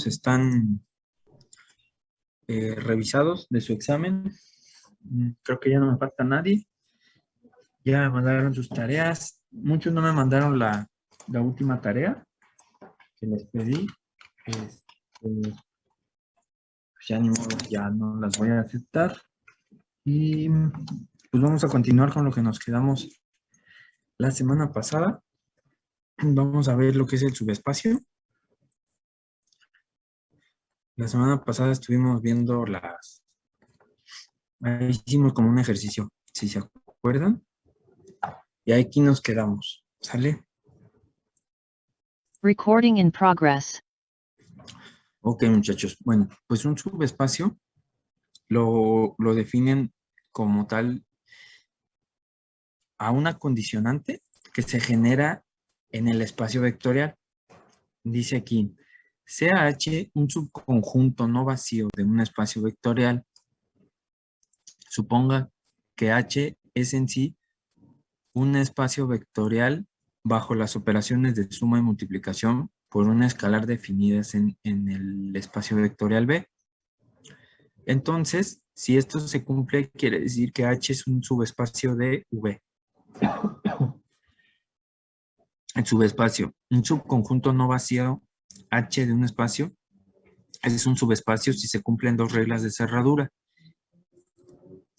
están revisados de su examen. Creo que ya no me falta nadie. Ya me mandaron sus tareas. Muchos no me mandaron la última tarea que les pedí. Pues ya ni modo, ya no las voy a aceptar. Y pues vamos a continuar con lo que nos quedamos la semana pasada. Vamos a ver lo que es el subespacio. La semana pasada estuvimos viendo ahí hicimos como un ejercicio, si se acuerdan. Y aquí nos quedamos, ¿sale? Recording in progress. Ok, muchachos. Bueno, pues un subespacio lo definen como tal a una condicionante que se genera en el espacio vectorial. Dice aquí, sea H un subconjunto no vacío de un espacio vectorial. Suponga que H es en sí un espacio vectorial bajo las operaciones de suma y multiplicación por una escalar definidas en el espacio vectorial B. Entonces, si esto se cumple, quiere decir que H es un subespacio de V. El subespacio, un subconjunto no vacío H de un espacio, es un subespacio si se cumplen dos reglas de cerradura.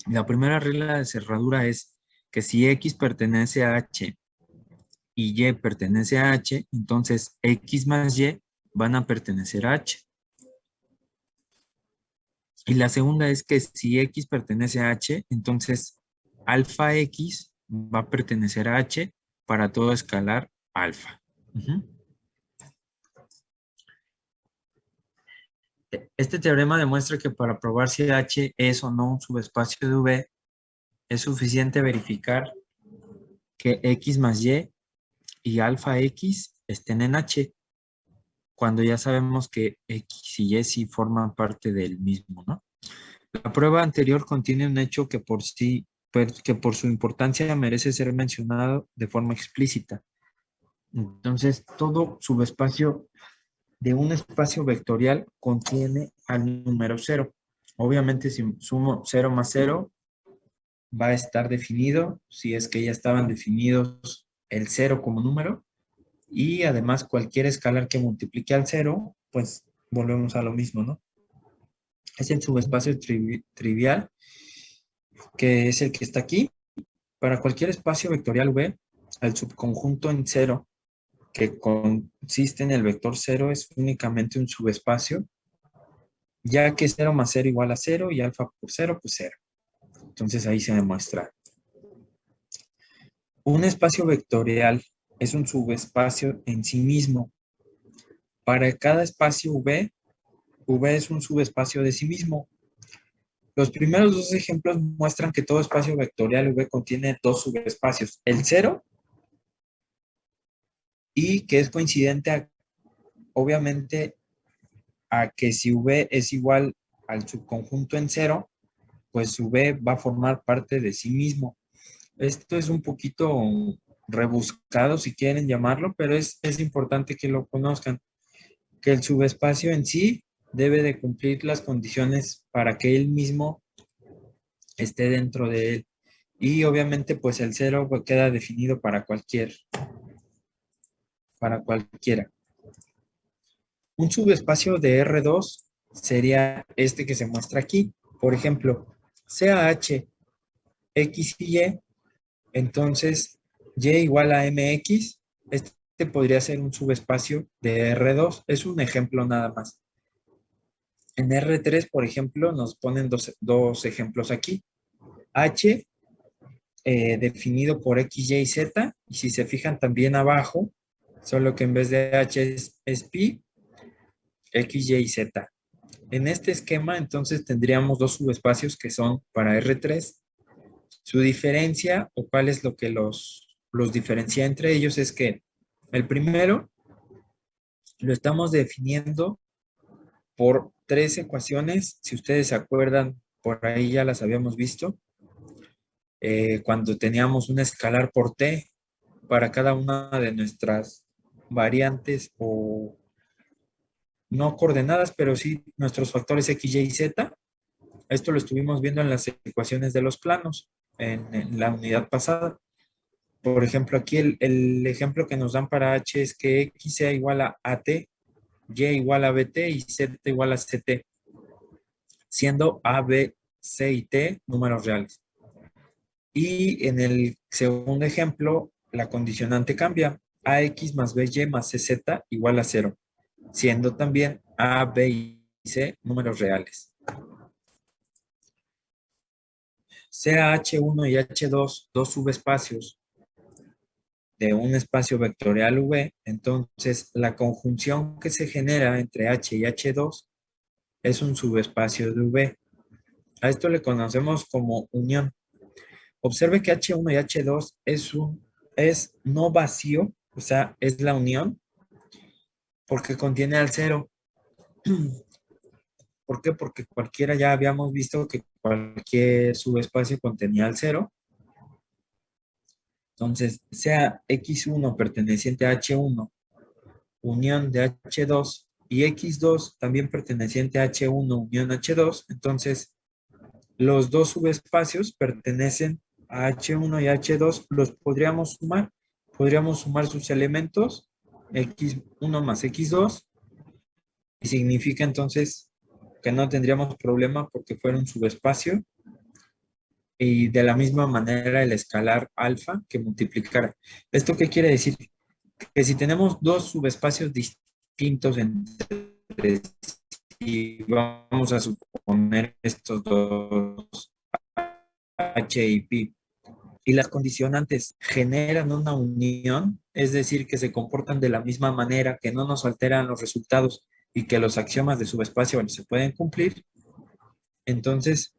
La primera regla de cerradura es que si X pertenece a H y Y pertenece a H, entonces X más Y van a pertenecer a H. Y la segunda es que si X pertenece a H, entonces alfa X va a pertenecer a H para todo escalar alfa. Este teorema demuestra que para probar si H es o no un subespacio de V, es suficiente verificar que X más y alfa X estén en H, cuando ya sabemos que X y Y sí forman parte del mismo, ¿no? La prueba anterior contiene un hecho que por su importancia merece ser mencionado de forma explícita. Entonces, todo subespacio de un espacio vectorial contiene al número 0. Obviamente, si sumo 0 más 0, va a estar definido, si es que ya estaban definidos el 0 como número, y además cualquier escalar que multiplique al 0, pues volvemos a lo mismo, ¿no? Es el subespacio trivial, que es el que está aquí. Para cualquier espacio vectorial V, el subconjunto en 0, que consiste en el vector 0, es únicamente un subespacio, ya que 0 más 0 igual a 0 y alfa por 0, pues 0. Entonces ahí se demuestra. Un espacio vectorial es un subespacio en sí mismo. Para cada espacio V, V es un subespacio de sí mismo. Los primeros dos ejemplos muestran que todo espacio vectorial V contiene dos subespacios, el 0 y que es coincidente obviamente a que si V es igual al subconjunto en 0, pues su V va a formar parte de sí mismo. Esto es un poquito rebuscado si quieren llamarlo, pero es importante que lo conozcan, que el subespacio en sí debe de cumplir las condiciones para que él mismo esté dentro de él. Y obviamente pues el 0 queda definido para cualquiera. Un subespacio de R2 sería este que se muestra aquí. Por ejemplo, sea H, X y Y, entonces Y igual a MX, este podría ser un subespacio de R2. Es un ejemplo nada más. En R3, por ejemplo, nos ponen dos ejemplos aquí. H definido por X, Y, Z, y si se fijan también abajo, solo que en vez de H es pi, X, Y, Z. En este esquema, entonces, tendríamos dos subespacios que son para R3. Su diferencia, o cuál es lo que los diferencia entre ellos, es que el primero lo estamos definiendo por tres ecuaciones. Si ustedes se acuerdan, por ahí ya las habíamos visto. Cuando teníamos un escalar por t para cada una de nuestras variantes o no coordenadas, pero sí nuestros factores X, Y y Z. Esto lo estuvimos viendo en las ecuaciones de los planos en la unidad pasada. Por ejemplo, aquí el ejemplo que nos dan para H es que X sea igual a AT, Y igual a BT y Z igual a CT, siendo A, B, C y T números reales. Y en el segundo ejemplo, la condicionante cambia. AX más BY más CZ igual a 0, siendo también A, B y C números reales. Sea H1 y H2 dos subespacios de un espacio vectorial V, entonces la conjunción que se genera entre H y H2 es un subespacio de V. A esto le conocemos como unión. Observe que H1 y H2 es no vacío, o sea, es la unión, porque contiene al cero. ¿Por qué? Porque cualquiera ya habíamos visto que cualquier subespacio contenía al cero. Entonces, sea X1 perteneciente a H1, unión de H2, y X2 también perteneciente a H1, unión H2, entonces los dos subespacios pertenecen a H1 y H2, los podríamos sumar sus elementos, X1 más X2, y significa entonces que no tendríamos problema porque fuera un subespacio, y de la misma manera el escalar alfa que multiplicara. ¿Esto qué quiere decir? Que si tenemos dos subespacios distintos entre sí, vamos a suponer estos dos, H y Pi, y las condicionantes generan una unión, es decir, que se comportan de la misma manera, que no nos alteran los resultados y que los axiomas de subespacio se pueden cumplir, entonces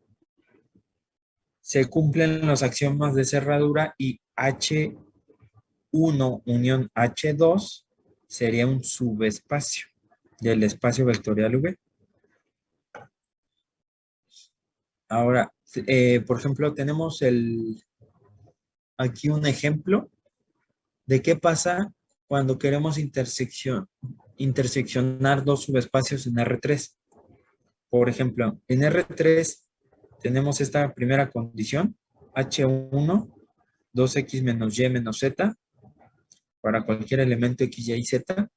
se cumplen los axiomas de cerradura y H1 unión H2 sería un subespacio del espacio vectorial V. Ahora, por ejemplo, tenemos aquí un ejemplo de qué pasa cuando queremos interseccionar dos subespacios en R3. Por ejemplo, en R3 tenemos esta primera condición, H1, 2X menos Y menos Z, para cualquier elemento X, Y, Z,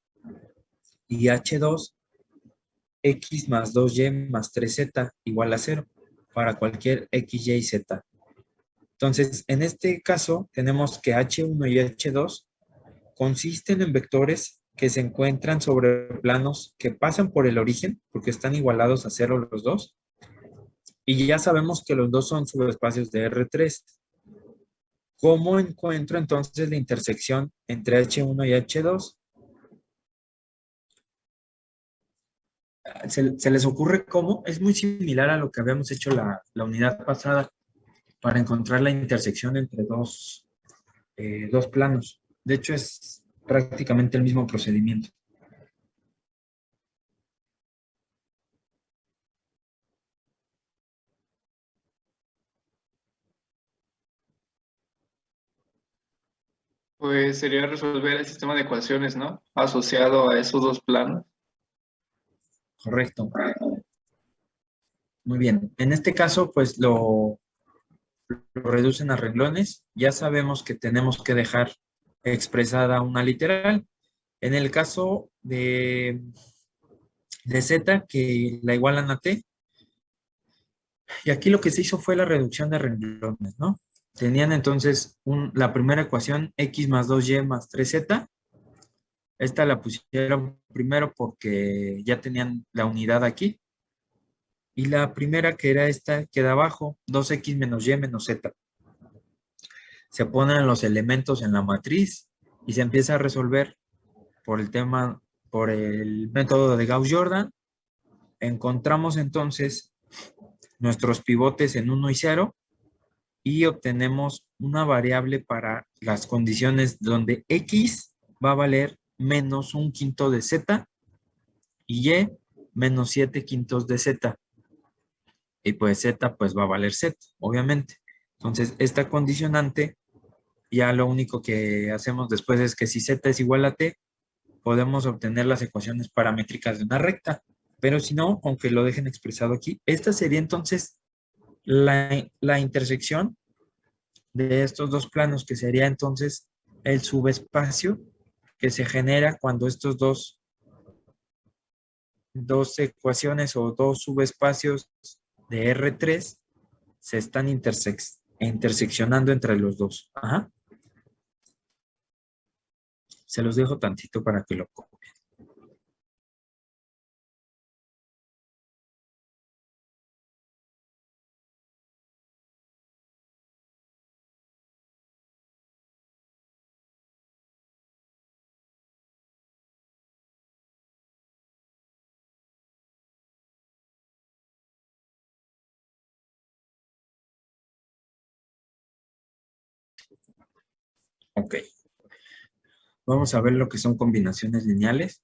y H2, X más 2Y más 3Z igual a 0, para cualquier X, Y, Z. Entonces, en este caso, tenemos que H1 y H2 consisten en vectores que se encuentran sobre planos que pasan por el origen, porque están igualados a 0 los dos, y ya sabemos que los dos son subespacios de R3. ¿Cómo encuentro entonces la intersección entre H1 y H2? ¿Se les ocurre cómo? Es muy similar a lo que habíamos hecho la unidad pasada para encontrar la intersección entre dos planos. De hecho, es prácticamente el mismo procedimiento. Pues sería resolver el sistema de ecuaciones, ¿no? Asociado a esos dos planos. Correcto. Muy bien. En este caso, pues lo reducen a renglones. Ya sabemos que tenemos que dejar expresada una literal. En el caso de Z, que la igualan a T, y aquí lo que se hizo fue la reducción de renglones, ¿no? Tenían entonces la primera ecuación, X más 2Y más 3Z. Esta la pusieron primero porque ya tenían la unidad aquí. Y la primera, que era esta, queda abajo, 2X menos Y menos Z. Se ponen los elementos en la matriz y se empieza a resolver por el método de Gauss-Jordan. Encontramos entonces nuestros pivotes en 1 y 0 y obtenemos una variable para las condiciones donde X va a valer menos 1/5 de Z y Y menos 7/5 de Z. Y pues Z pues va a valer Z, obviamente. Entonces, esta condicionante, ya lo único que hacemos después es que si Z es igual a T, podemos obtener las ecuaciones paramétricas de una recta. Pero si no, aunque lo dejen expresado aquí, esta sería entonces la intersección de estos dos planos, que sería entonces el subespacio que se genera cuando estos dos ecuaciones o dos subespacios de R3 se están interseccionando entre los dos. Ajá. Se los dejo tantito para que lo copien. Ok. Vamos a ver lo que son combinaciones lineales.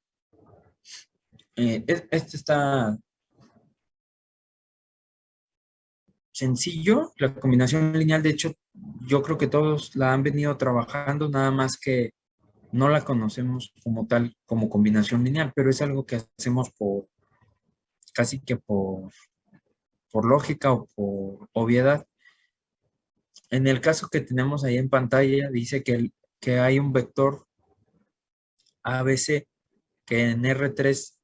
Este está sencillo. La combinación lineal, de hecho, yo creo que todos la han venido trabajando, nada más que no la conocemos como tal, como combinación lineal, pero es algo que hacemos casi que por lógica o por obviedad. En el caso que tenemos ahí en pantalla, dice que hay un vector ABC que en R3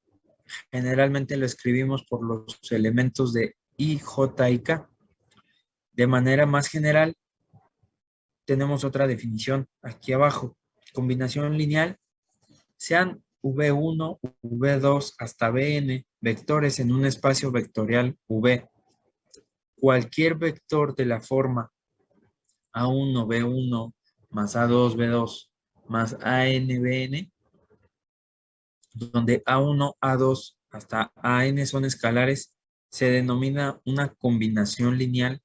generalmente lo escribimos por los elementos de I, J y K. De manera más general, tenemos otra definición aquí abajo. Combinación lineal, sean V1, V2 hasta Vn vectores en un espacio vectorial V. Cualquier vector de la forma A1, B1 más A2, B2 más AN, BN, donde A1, A2 hasta AN son escalares, se denomina una combinación lineal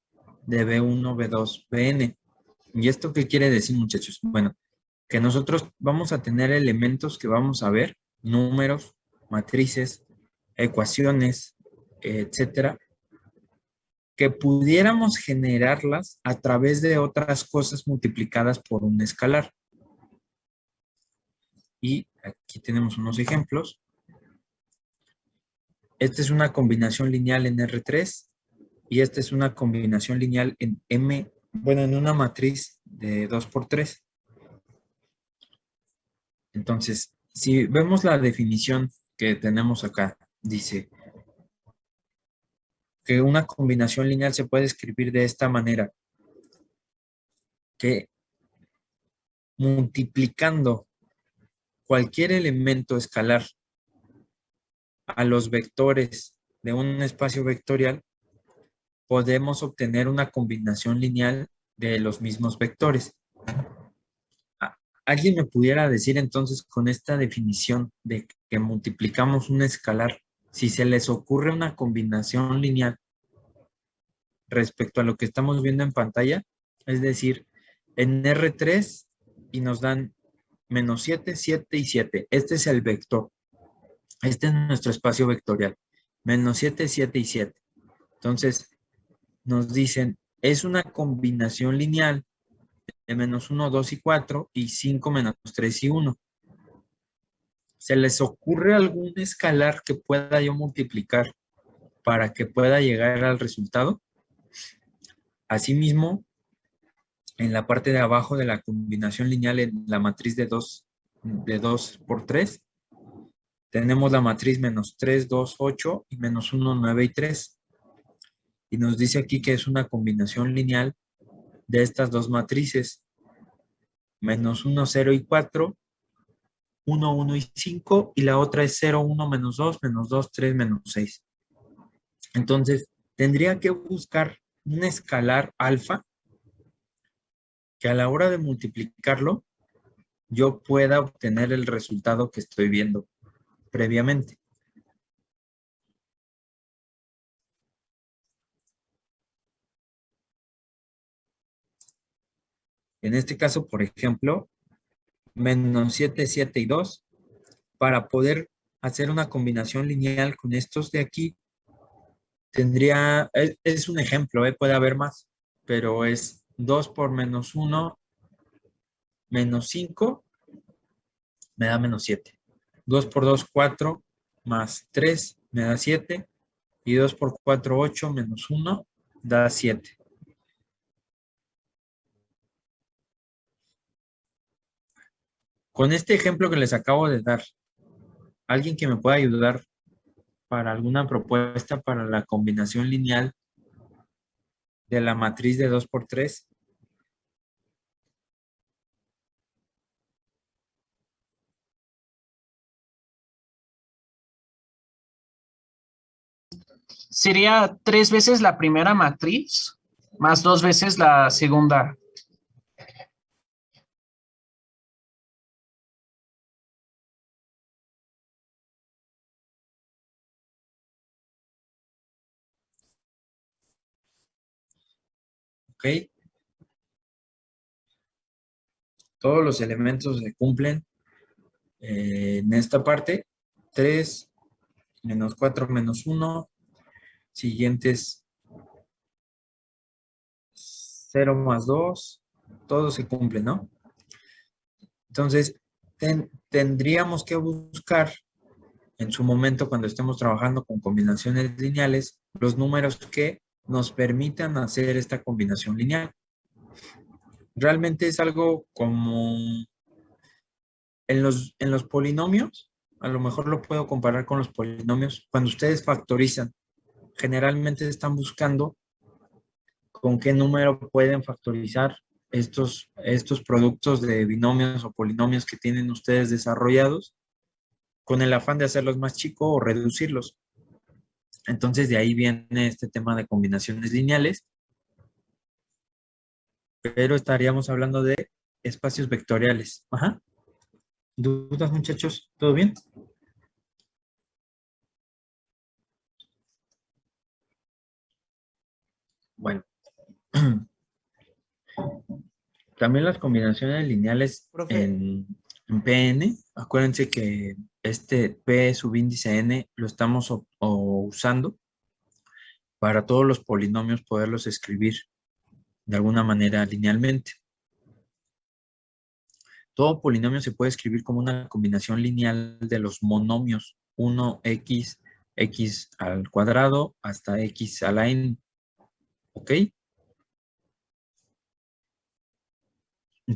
de B1, B2, Bn. ¿Y esto qué quiere decir, muchachos? Bueno, que nosotros vamos a tener elementos que vamos a ver, números, matrices, ecuaciones, etcétera, que pudiéramos generarlas a través de otras cosas multiplicadas por un escalar. Y aquí tenemos unos ejemplos. Esta es una combinación lineal en R3 y esta es una combinación lineal en M, bueno, en una matriz de 2×3. Entonces, si vemos la definición que tenemos acá, dice que una combinación lineal se puede escribir de esta manera, que multiplicando cualquier elemento escalar a los vectores de un espacio vectorial, podemos obtener una combinación lineal de los mismos vectores. ¿Alguien me pudiera decir entonces con esta definición de que multiplicamos un escalar, si se les ocurre una combinación lineal respecto a lo que estamos viendo en pantalla? Es decir, en R3 y nos dan -7, 7 y 7. Este es el vector. Este es nuestro espacio vectorial. -7, 7 y 7. Entonces, nos dicen, es una combinación lineal de -1, 2 y 4 y 5, -3 y 1. ¿Se les ocurre algún escalar que pueda yo multiplicar para que pueda llegar al resultado? Asimismo, en la parte de abajo de la combinación lineal en la matriz de 2×3, tenemos la matriz -3, 2, 8 y -1, 9 y 3. Y nos dice aquí que es una combinación lineal de estas dos matrices, -1, 0 y 4, 1, 1 y 5, y la otra es 0, 1, -2, -2, 3, -6. Entonces, tendría que buscar un escalar alfa que a la hora de multiplicarlo, yo pueda obtener el resultado que estoy viendo previamente. En este caso, por ejemplo, -7, 7 y 2, para poder hacer una combinación lineal con estos de aquí, tendría, es un ejemplo, puede haber más, pero es 2 por -1, -5, me da -7. 2 por 2, 4, más 3 me da 7. Y 2 por 4, 8, menos 1, da 7. Con este ejemplo que les acabo de dar, ¿alguien que me pueda ayudar para alguna propuesta para la combinación lineal de la matriz de 2 por 3? Sería 3 veces la primera matriz más 2 veces la segunda. ¿Ok? Todos los elementos se cumplen en esta parte. 3 menos 4 menos 1. Siguientes 0 más 2. Todo se cumple, ¿no? Entonces, tendríamos que buscar en su momento cuando estemos trabajando con combinaciones lineales los números que nos permitan hacer esta combinación lineal. Realmente es algo como en los polinomios, a lo mejor lo puedo comparar con los polinomios. Cuando ustedes factorizan, generalmente están buscando con qué número pueden factorizar estos productos de binomios o polinomios que tienen ustedes desarrollados, con el afán de hacerlos más chicos o reducirlos. Entonces de ahí viene este tema de combinaciones lineales, pero estaríamos hablando de espacios vectoriales. Ajá. ¿Dudas, muchachos? ¿Todo bien? Bueno. También las combinaciones lineales Profe. en PN, acuérdense que este P subíndice N lo estamos usando para todos los polinomios poderlos escribir de alguna manera linealmente. Todo polinomio se puede escribir como una combinación lineal de los monomios 1x, x al cuadrado hasta x a la n. ¿Ok?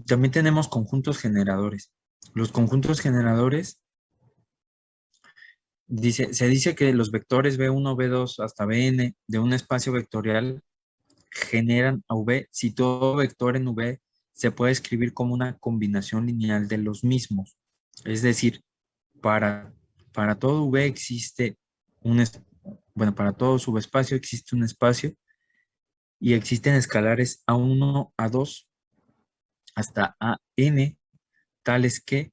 También tenemos conjuntos generadores. Los conjuntos generadores, se dice que los vectores B1, B2 hasta Bn de un espacio vectorial generan a V si todo vector en V se puede escribir como una combinación lineal de los mismos. Es decir, para, para todo V existe para todo subespacio existe un espacio y existen escalares A1, A2 hasta AN, tales que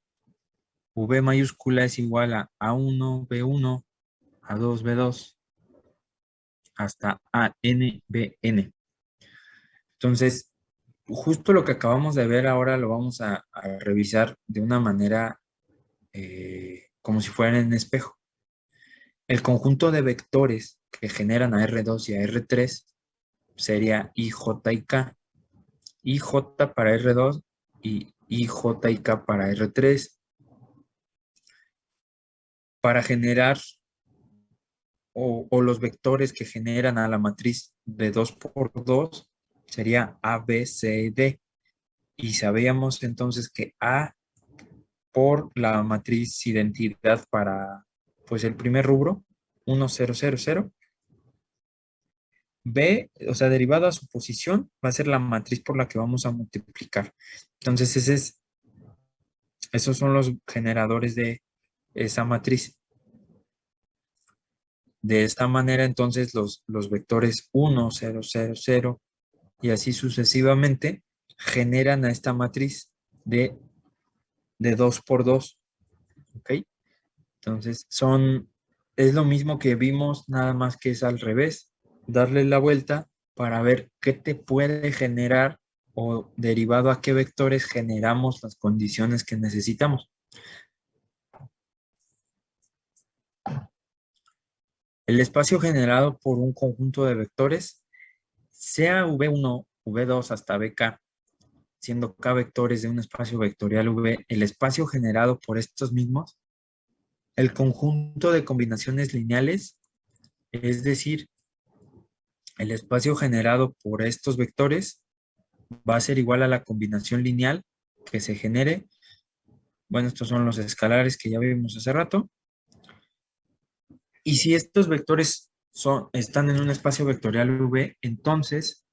V mayúscula es igual a A1, B1, A2, B2, hasta AN, BN. Entonces, justo lo que acabamos de ver ahora lo vamos a revisar de una manera como si fuera en espejo. El conjunto de vectores que generan a R2 y a R3 sería IJ y K. IJ para R2 y IJ y K para R3. Para generar o los vectores que generan a la matriz de 2 por 2 sería A, B, C, D. Y sabíamos entonces que A por la matriz identidad para pues el primer rubro, 1, 0, 0, 0. B, o sea, derivada a su posición, va a ser la matriz por la que vamos a multiplicar. Entonces, esos son los generadores de esa matriz. De esta manera, entonces, los vectores 1, 0, 0, 0 y así sucesivamente generan a esta matriz de 2 por 2. ¿Ok? Entonces, es lo mismo que vimos, nada más que es al revés. Darle la vuelta para ver qué te puede generar o derivado a qué vectores generamos las condiciones que necesitamos. El espacio generado por un conjunto de vectores, sea V1, V2 hasta VK, siendo K vectores de un espacio vectorial V, el espacio generado por estos mismos el conjunto de combinaciones lineales, es decir, el espacio generado por estos vectores va a ser igual a la combinación lineal que se genere. Bueno, estos son los escalares que ya vimos hace rato. Y si estos vectores están en un espacio vectorial V, entonces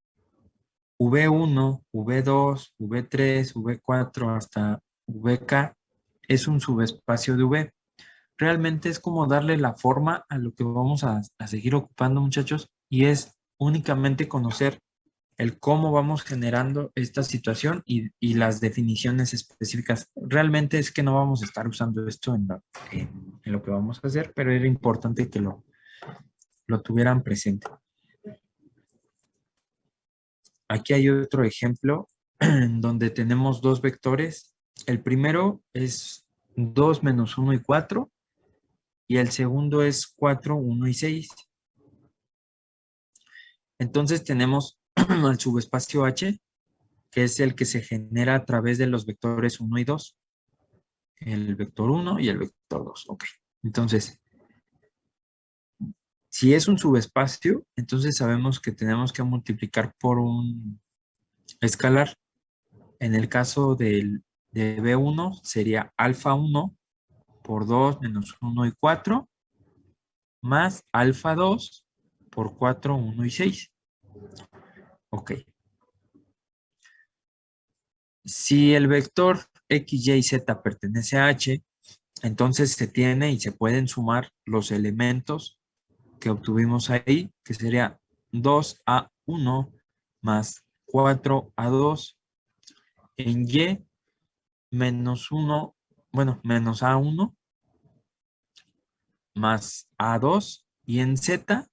V1, V2, V3, V4 hasta VK es un subespacio de V. Realmente es como darle la forma a lo que vamos a seguir ocupando, muchachos, y es únicamente conocer el cómo vamos generando esta situación y las definiciones específicas. Realmente es que no vamos a estar usando esto en lo que vamos a hacer, pero era importante que lo tuvieran presente. Aquí hay otro ejemplo donde tenemos dos vectores. El primero es 2 menos 1 y 4, y el segundo es 4, 1 y 6. Entonces tenemos al subespacio H, que es el que se genera a través de los vectores 1 y 2. El vector 1 y el vector 2. Ok. Entonces, si es un subespacio, entonces sabemos que tenemos que multiplicar por un escalar. En el caso de B1 sería alfa 1 por 2 menos 1 y 4 más alfa 2 por 4, 1 y 6. Ok. Si el vector X, Y, Z pertenece a H, entonces se tiene y se pueden sumar los elementos que obtuvimos ahí, que sería 2A1 más 4A2 en Y menos 1, bueno, menos A1 más A2, y en Z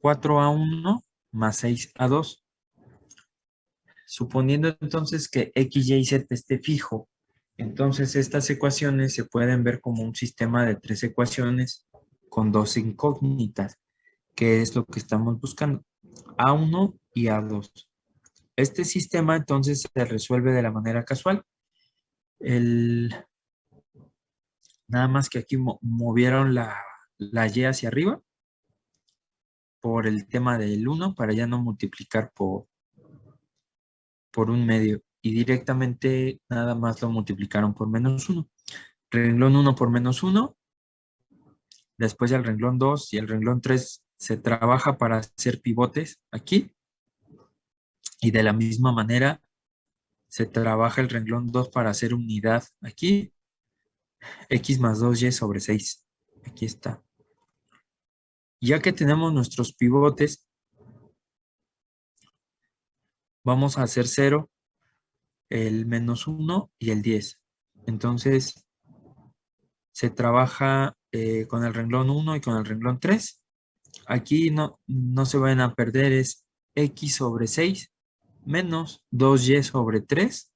4A1 más 6A2. Suponiendo entonces que X, Y, Z esté fijo, entonces estas ecuaciones se pueden ver como un sistema de tres ecuaciones con dos incógnitas, que es lo que estamos buscando, A1 y A2. Este sistema entonces se resuelve de la manera casual. Nada más que aquí movieron la Y hacia arriba por el tema del 1 para ya no multiplicar por un medio, y directamente nada más lo multiplicaron por menos 1. Renglón 1 por menos 1, después el renglón 2 y el renglón 3 se trabaja para hacer pivotes aquí, y de la misma manera se trabaja el renglón 2 para hacer unidad aquí, X más 2Y sobre 6. Aquí está. Ya que tenemos nuestros pivotes, vamos a hacer 0, el menos 1 y el 10. Entonces, se trabaja con el renglón 1 y con el renglón 3. Aquí no se van a perder, es X sobre 6 menos 2Y sobre 3,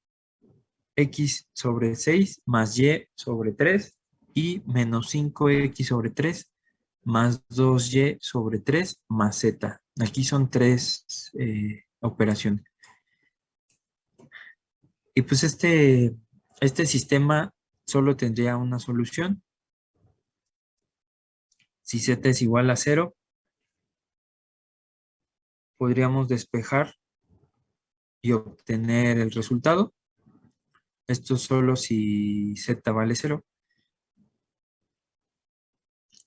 X sobre 6 más Y sobre 3 y menos 5X sobre 3 más 2Y sobre 3 más Z. Aquí son tres operaciones. Y pues este sistema solo tendría una solución. Si Z es igual a 0, podríamos despejar y obtener el resultado. Esto solo si Z vale 0.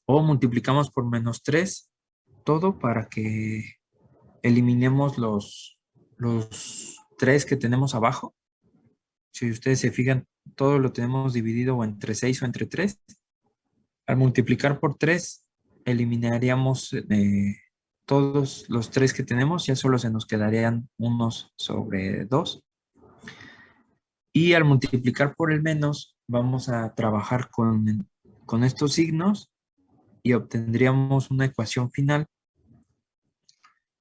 O multiplicamos por menos 3 todo para que eliminemos los 3 que tenemos abajo. Si ustedes se fijan, todo lo tenemos dividido o entre 6 o entre 3. Al multiplicar por 3, eliminaríamos todos los 3 que tenemos, ya solo se nos quedarían unos sobre 2. Y al multiplicar por el menos, vamos a trabajar con estos signos y obtendríamos una ecuación final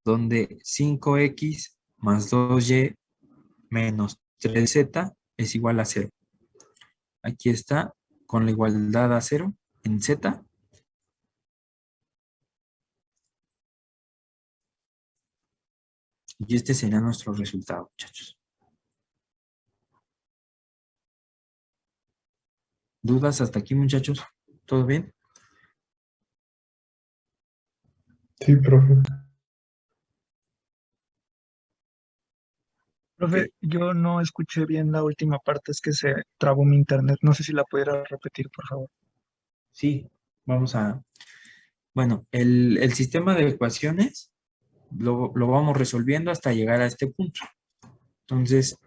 donde 5x más 2y menos 3z es igual a 0. Aquí está con la igualdad a 0 en z. Y este sería nuestro resultado, muchachos. ¿Dudas hasta aquí, muchachos? ¿Todo bien? Sí, profe. Ok. Profe, yo no escuché bien la última parte, es que se trabó mi internet. No sé si la pudiera repetir, por favor. Sí, vamos a... Bueno, el sistema de ecuaciones lo vamos resolviendo hasta llegar a este punto. Entonces,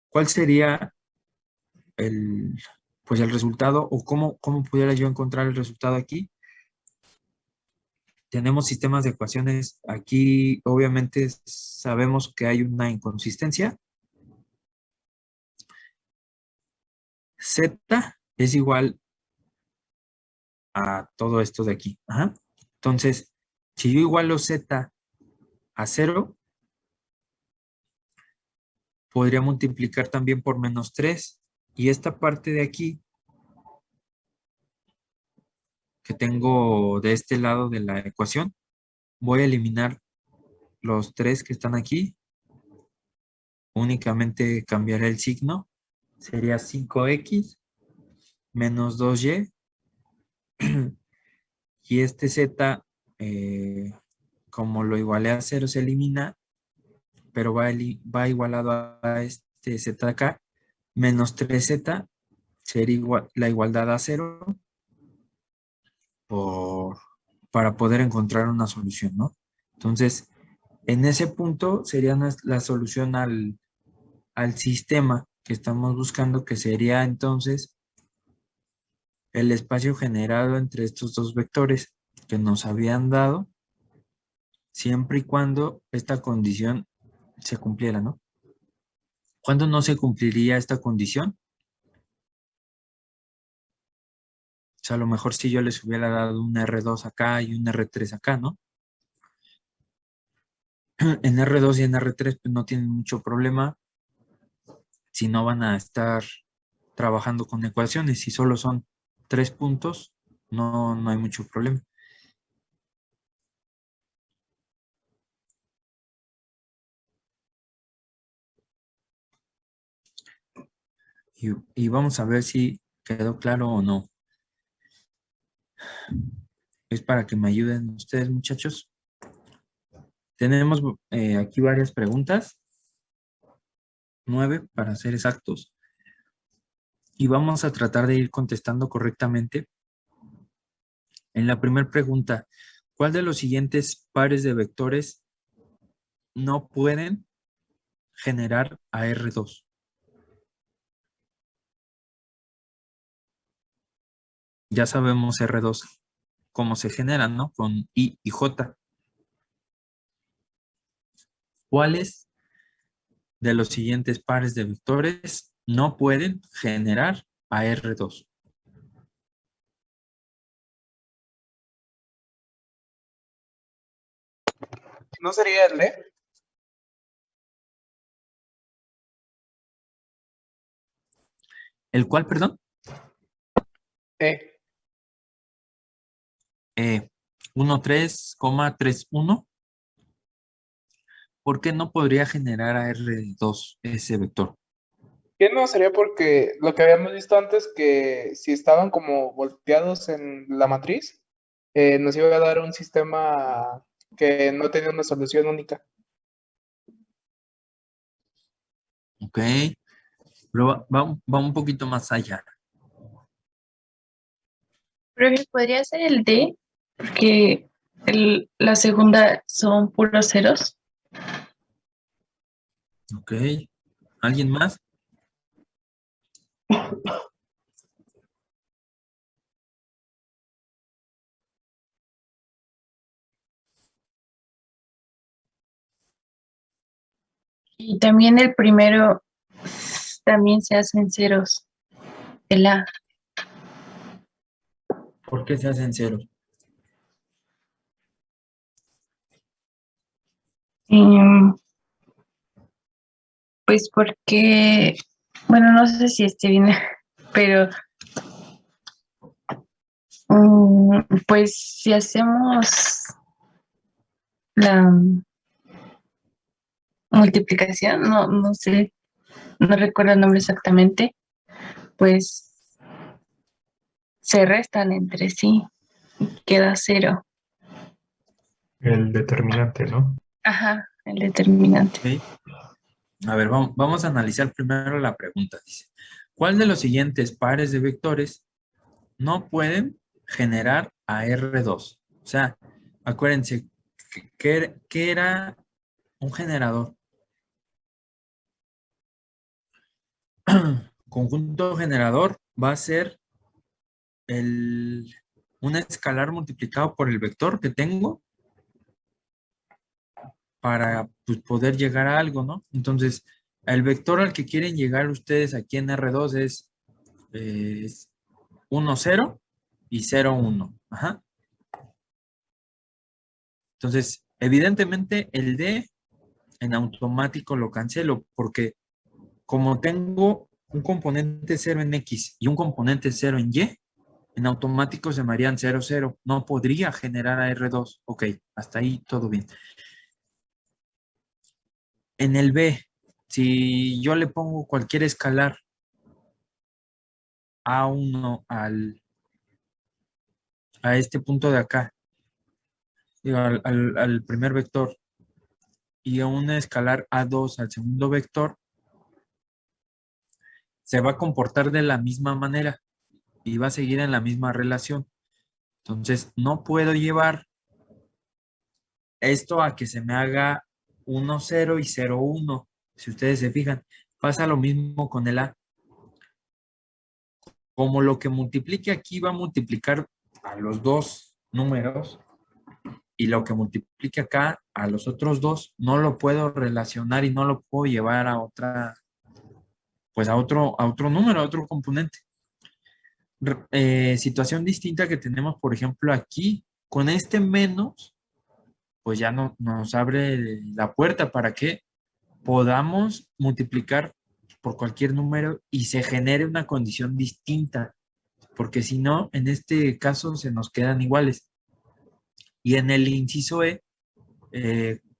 ¿cuál sería pues el resultado o cómo pudiera yo encontrar el resultado aquí? Tenemos sistemas de ecuaciones. Aquí, obviamente, sabemos que hay una inconsistencia. Z es igual a todo esto de aquí. Ajá. Entonces, si yo igualo Z a 0, podría multiplicar también por menos 3. Y esta parte de aquí, que tengo de este lado de la ecuación, voy a eliminar los 3 que están aquí. Únicamente cambiaré el signo. Sería 5x menos 2y. Y este z, como lo igualé a 0, se elimina, pero va igualado a este z de acá. Menos 3z sería la igualdad a 0 para poder encontrar una solución, ¿no? Entonces, en ese punto sería la solución al sistema que estamos buscando, que sería entonces el espacio generado entre estos dos vectores que nos habían dado, siempre y cuando esta condición se cumpliera, ¿no? ¿Cuándo no se cumpliría esta condición? O sea, a lo mejor si yo les hubiera dado un R2 acá y un R3 acá, ¿no? En R2 y en R3 pues no tienen mucho problema si no van a estar trabajando con ecuaciones. Si solo son 3 puntos, no hay mucho problema. Y vamos a ver si quedó claro o no. Es para que me ayuden ustedes, muchachos. Tenemos aquí varias preguntas, 9 para ser exactos, y vamos a tratar de ir contestando correctamente. En la primera pregunta, ¿cuál de los siguientes pares de vectores no pueden generar a R2? Ya sabemos R2 cómo se genera, ¿no? Con I y J. ¿Cuáles de los siguientes pares de vectores no pueden generar a R2? ¿No sería el D? ¿El cuál, perdón? E. 1, 3, 3, 1. ¿Por qué no podría generar a R2 ese vector? ¿Qué no sería porque lo que habíamos visto antes, que si estaban como volteados en la matriz, nos iba a dar un sistema que no tenía una solución única? Ok, pero va un poquito más allá. Profe, podría ser el D, porque la segunda son puros ceros. Ok, ¿alguien más? Y también el primero también se hacen ceros. El A. ¿Por qué se hacen ceros? Em, pues porque, bueno, no sé si esté bien, pero pues si hacemos la multiplicación, no sé, no recuerdo el nombre exactamente, pues se restan entre sí. Queda 0. El determinante, ¿no? Ajá, el determinante. ¿Ok? A ver, vamos a analizar primero la pregunta. Dice, ¿cuál de los siguientes pares de vectores no pueden generar a R2? O sea, acuérdense, ¿qué era un generador? Conjunto generador va a ser un escalar multiplicado por el vector que tengo para pues, poder llegar a algo, ¿no? Entonces, el vector al que quieren llegar ustedes aquí en R2 es 1, 0 y 0, 1. Ajá. Entonces, evidentemente el D en automático lo cancelo porque como tengo un componente 0 en X y un componente 0 en Y, en automático se me harían 0, 0. No podría generar a R2. Ok, hasta ahí todo bien. En el B, si yo le pongo cualquier escalar A1 a este punto de acá, digo, al primer vector, y a un escalar A2 al segundo vector, se va a comportar de la misma manera y va a seguir en la misma relación. Entonces, no puedo llevar esto a que se me haga 1, 0 y 0, 1. Si ustedes se fijan, pasa lo mismo con el A. Como lo que multiplique aquí va a multiplicar a los dos números y lo que multiplique acá a los otros dos, no lo puedo relacionar y no lo puedo llevar a otra, pues a otro número, a otro componente. Situación distinta que tenemos, por ejemplo, aquí, con este menos, pues ya no, nos abre la puerta para que podamos multiplicar por cualquier número y se genere una condición distinta, porque si no, en este caso se nos quedan iguales. Y en el inciso E,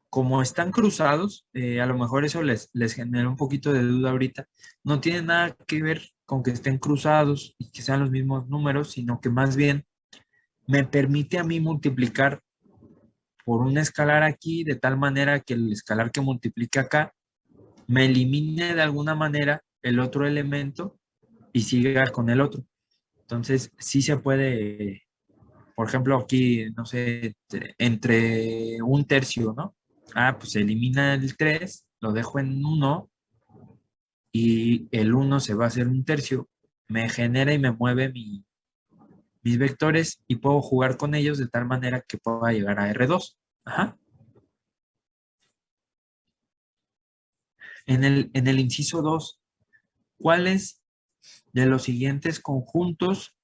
como están cruzados, a lo mejor eso les genera un poquito de duda ahorita, no tiene nada que ver con que estén cruzados y que sean los mismos números, sino que más bien me permite a mí multiplicar por un escalar aquí, de tal manera que el escalar que multiplica acá me elimine de alguna manera el otro elemento y siga con el otro. Entonces, sí se puede, por ejemplo, aquí, no sé, entre un tercio, ¿no? Ah, pues se elimina el 3, lo dejo en 1 y el 1 se va a hacer un tercio. Me genera y me mueve mis vectores y puedo jugar con ellos de tal manera que pueda llegar a R2. Ajá. En el inciso 2, ¿cuáles de los siguientes conjuntos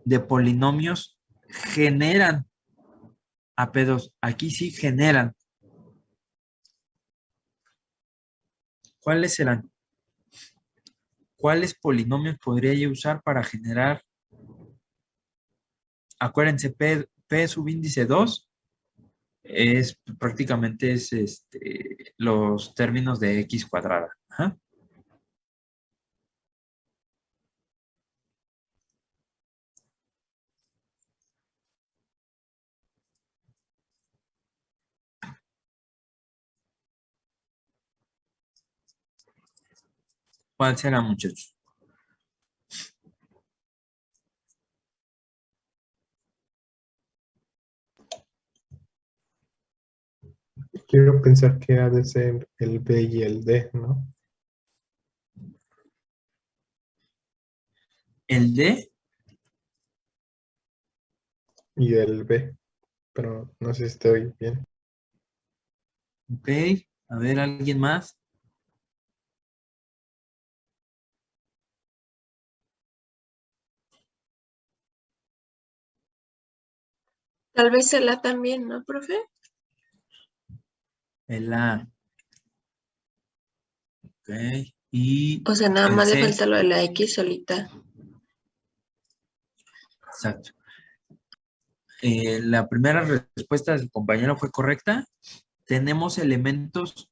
de polinomios generan a P2? Aquí sí generan. ¿Cuáles serán? ¿Cuáles polinomios podría yo usar para generar? Acuérdense, P subíndice 2 es prácticamente los términos de X cuadrada. Ajá. ¿Cuál será, muchachos? Quiero pensar que ha de ser el B y el D, ¿no? El D, Y el B, pero no sé si estoy bien. ok. A ver, ¿alguien más? Tal vez el A también, ¿no, profe? El A. Ok. Y O sea, nada el más le C. falta lo de la X solita. Exacto. La primera respuesta del compañero fue correcta. Tenemos elementos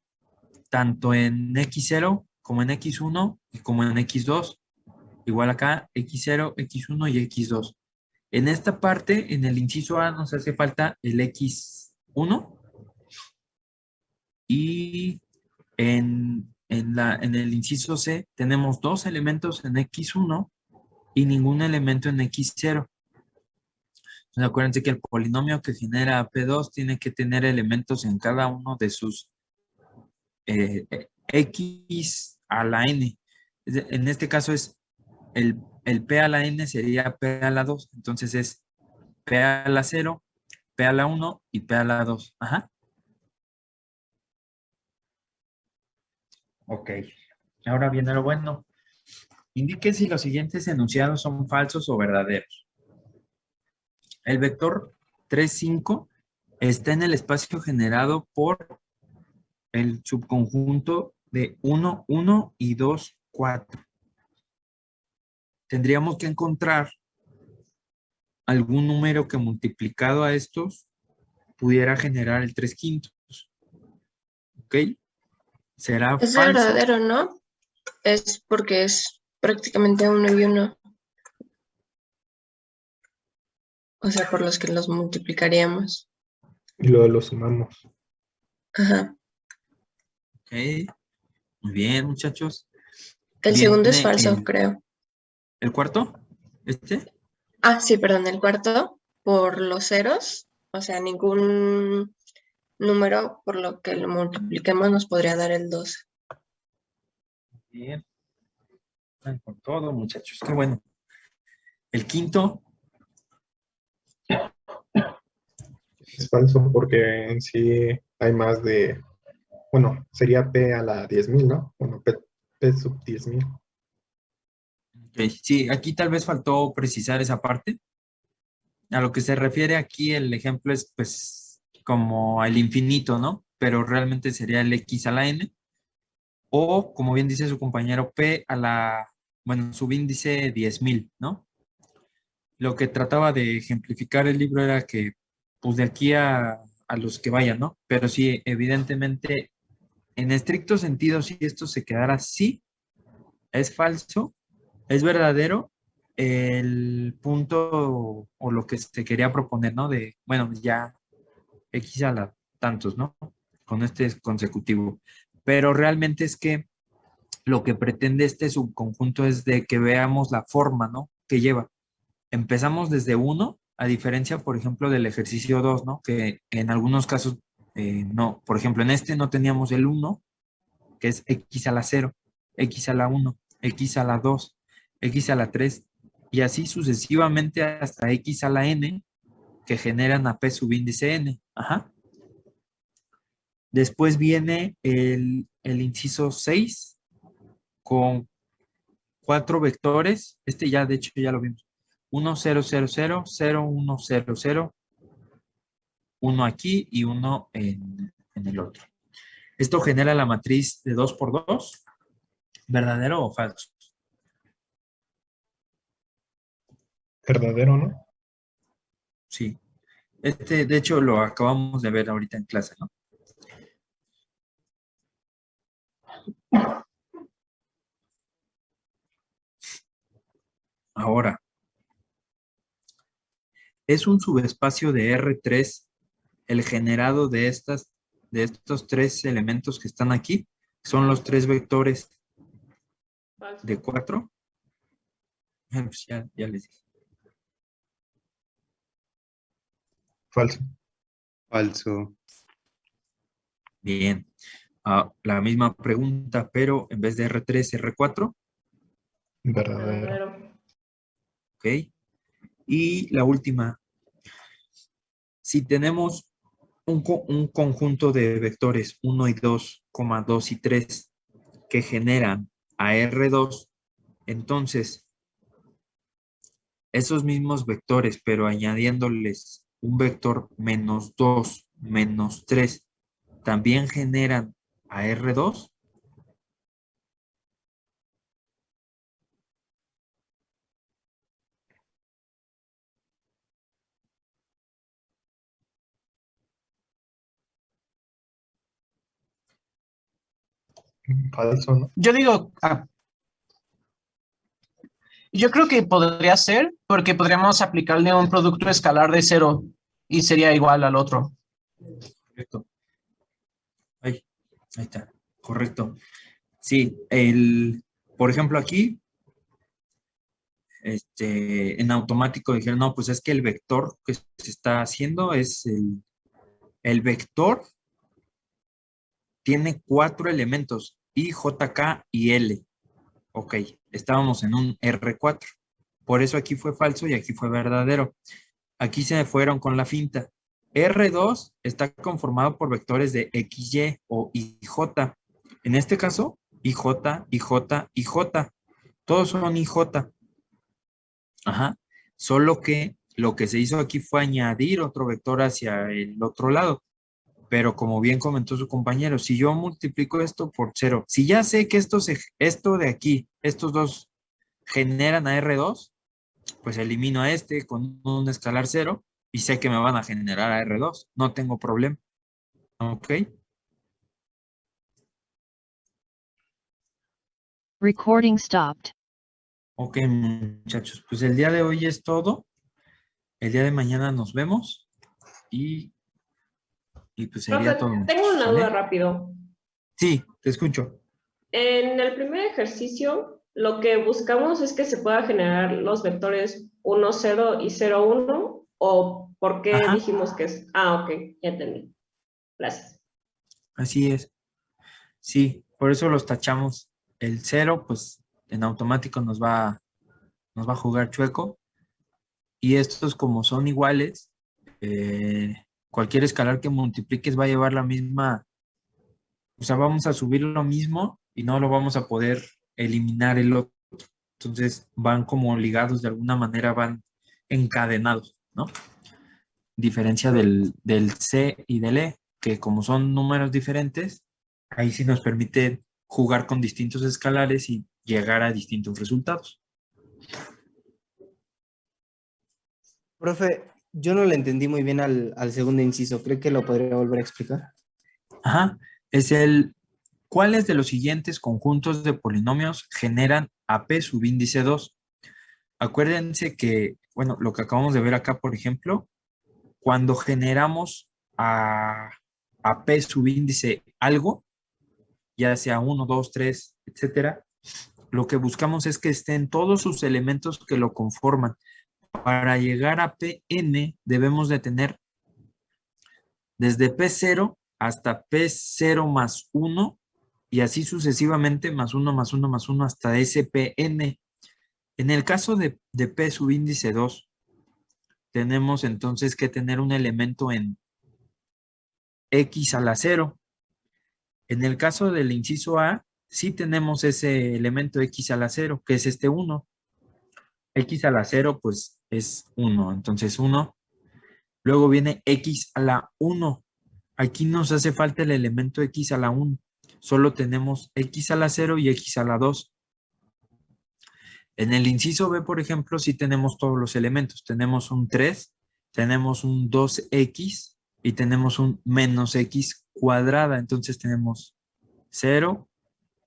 tanto en X0 como en X1 y como en X2. Igual acá, x0, x1 y x2. En esta parte, en el inciso A, nos hace falta el x1 y en el inciso C tenemos dos elementos en x1 y ningún elemento en x0. Entonces, acuérdense que el polinomio que genera P2 tiene que tener elementos en cada uno de sus x a la n. En este caso es el P a la n sería P a la 2. Entonces es P a la 0, P a la 1 y P a la 2. Ajá. Ok. Ahora viene lo bueno. Indique si los siguientes enunciados son falsos o verdaderos. El vector 3, 5 está en el espacio generado por el subconjunto de 1, 1 y 2, 4. Tendríamos que encontrar algún número que multiplicado a estos pudiera generar el 3 quintos. ¿Ok? Será Es falso. verdadero, ¿no? Es porque es prácticamente 1 y 1. O sea, por los que los multiplicaríamos. Y luego lo sumamos. Ajá. Ok. Muy bien, muchachos. El segundo es Viene falso, creo. ¿El cuarto? ¿Este? Ah, sí, perdón, el cuarto, por los ceros, o sea, ningún número por lo que lo multipliquemos nos podría dar el 12. Bien. Están con todo, muchachos. Qué bueno. El quinto. Es falso porque en sí hay más de, bueno, sería P a la 10.000, ¿no? Bueno, P sub 10.000. Ok, sí, aquí tal vez faltó precisar esa parte. A lo que se refiere aquí el ejemplo es pues como el infinito, ¿no? Pero realmente sería el x a la n. O, como bien dice su compañero, P a la, bueno, subíndice 10.000, ¿no? Lo que trataba de ejemplificar el libro era que, pues de aquí a los que vayan, ¿no? Pero sí, evidentemente, en estricto sentido, si esto se quedara así, es falso, es verdadero el punto o lo que se quería proponer, ¿no? De, bueno, ya X a la tantos, ¿no? Con este consecutivo. Pero realmente es que lo que pretende este subconjunto es de que veamos la forma, ¿no? Que lleva. Empezamos desde 1, a diferencia, por ejemplo, del ejercicio 2, ¿no? Que en algunos casos no. Por ejemplo, en este no teníamos el 1, que es x a la 0, x a la 1, x a la 2, x a la 3, y así sucesivamente hasta x a la n, que generan a p subíndice n. Ajá. Después viene el inciso 6 con 4 vectores. Este ya, de hecho, ya lo vimos. 1, 0, 0, 0, 0, 1, 0, 0, 1 aquí y 1 en el otro. Esto genera la matriz de 2 por 2. ¿Verdadero o falso? Verdadero, ¿no? Sí. Este, de hecho, lo acabamos de ver ahorita en clase, ¿no? Ahora, es un subespacio de R3 el generado de estos tres elementos que están aquí. Son los tres vectores de 4. Pues ya les dije. Falso. Falso. Bien. La misma pregunta, pero en vez de R3, R4. Verdadero. Ok. Y la última. Si tenemos un conjunto de vectores 1 y 2, 2 y 3 que generan a R2, entonces esos mismos vectores, pero añadiéndoles un vector menos 2, menos 3, también generan a R2. Falso, ¿no? Yo digo, Yo creo que podría ser porque podríamos aplicarle un producto escalar de 0 y sería igual al otro. Correcto. Ahí está. Correcto. Sí, por ejemplo, aquí, en automático dijeron, no, pues es que el vector que se está haciendo es el vector tiene 4 elementos, I, J, K y L. Ok, estábamos en un R4. Por eso aquí fue falso y aquí fue verdadero. Aquí se fueron con la finta. R2 está conformado por vectores de XY o IJ. En este caso, IJ, IJ, IJ. Todos son IJ. Ajá. Solo que lo que se hizo aquí fue añadir otro vector hacia el otro lado. Pero como bien comentó su compañero, si yo multiplico esto por 0, si ya sé que esto de aquí, estos dos generan a R2, pues elimino a este con un escalar 0 y sé que me van a generar a R2. No tengo problema. ¿Ok? Recording stopped. Ok, muchachos. Pues el día de hoy es todo. El día de mañana nos vemos y pues sería Profe, todo. tengo una ¿Sale? duda rápido. Sí, te escucho. En el primer ejercicio, lo que buscamos es que se pueda generar los vectores 1, 0 y 0, 1, ¿o por qué Ajá. dijimos que es? Ah, ok, ya entendí. Gracias. Así es. Sí, por eso los tachamos. El 0, pues en automático nos va a jugar chueco. Y estos, como son iguales, cualquier escalar que multipliques va a llevar la misma, o sea, vamos a subir lo mismo y no lo vamos a poder eliminar el otro. Entonces van como ligados de alguna manera, van encadenados, ¿no? Diferencia del C y del E, que como son números diferentes, ahí sí nos permite jugar con distintos escalares y llegar a distintos resultados. Profe, yo no le entendí muy bien al segundo inciso. ¿Cree que lo podría volver a explicar? Ajá, ¿cuáles de los siguientes conjuntos de polinomios generan AP subíndice 2? Acuérdense que, bueno, lo que acabamos de ver acá, por ejemplo, cuando generamos a P subíndice algo, ya sea 1, 2, 3, etcétera, lo que buscamos es que estén todos sus elementos que lo conforman. Para llegar a Pn debemos de tener desde P0 hasta P0 más 1 y así sucesivamente más 1 más 1 más 1 hasta SPn. En el caso de P subíndice 2, tenemos entonces que tener un elemento en X a la 0. En el caso del inciso A, sí tenemos ese elemento X a la 0, que es este 1. X a la 0, pues es 1. Entonces 1. Luego viene X a la 1. Aquí nos hace falta el elemento X a la 1. Solo tenemos X a la 0 y X a la 2. En el inciso B, por ejemplo, sí tenemos todos los elementos. Tenemos un 3, tenemos un 2X y tenemos un menos X cuadrada. Entonces tenemos 0,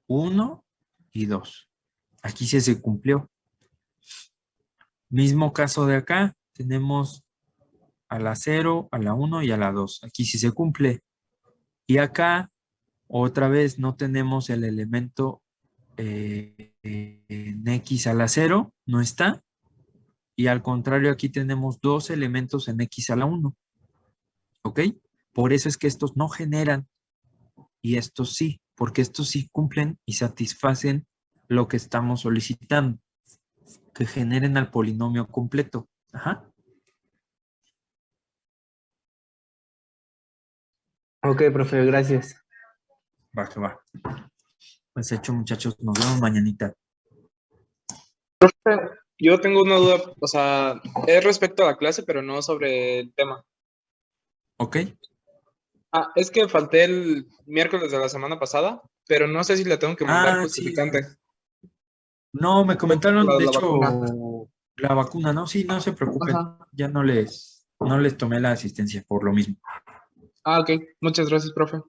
1 y 2. Aquí sí se cumplió. Mismo caso de acá. Tenemos a la 0, a la 1 y a la 2. Aquí sí se cumple. Y acá, otra vez, no tenemos el elemento en X a la 0, no está. Y al contrario, aquí tenemos dos elementos en X a la 1. ¿Ok? Por eso es que estos no generan y estos sí, porque estos sí cumplen y satisfacen lo que estamos solicitando, que generen al polinomio completo. Ajá. Ok, profe, gracias. Va, que va. Pues hecho, muchachos, nos vemos mañanita. Yo tengo una duda, o sea, es respecto a la clase, pero no sobre el tema. Ok. Ah, es que falté el miércoles de la semana pasada, pero no sé si le tengo que mandar Sí. justificante. No, me comentaron, de La hecho, vacuna. la vacuna, ¿no? Sí, no se preocupen. Ajá. Ya no les tomé la asistencia por lo mismo. Ah, ok. Muchas gracias, profe.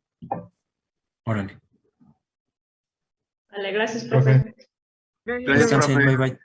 Órale. Vale, gracias, profe. Gracias, Descansen, profe. bye bye.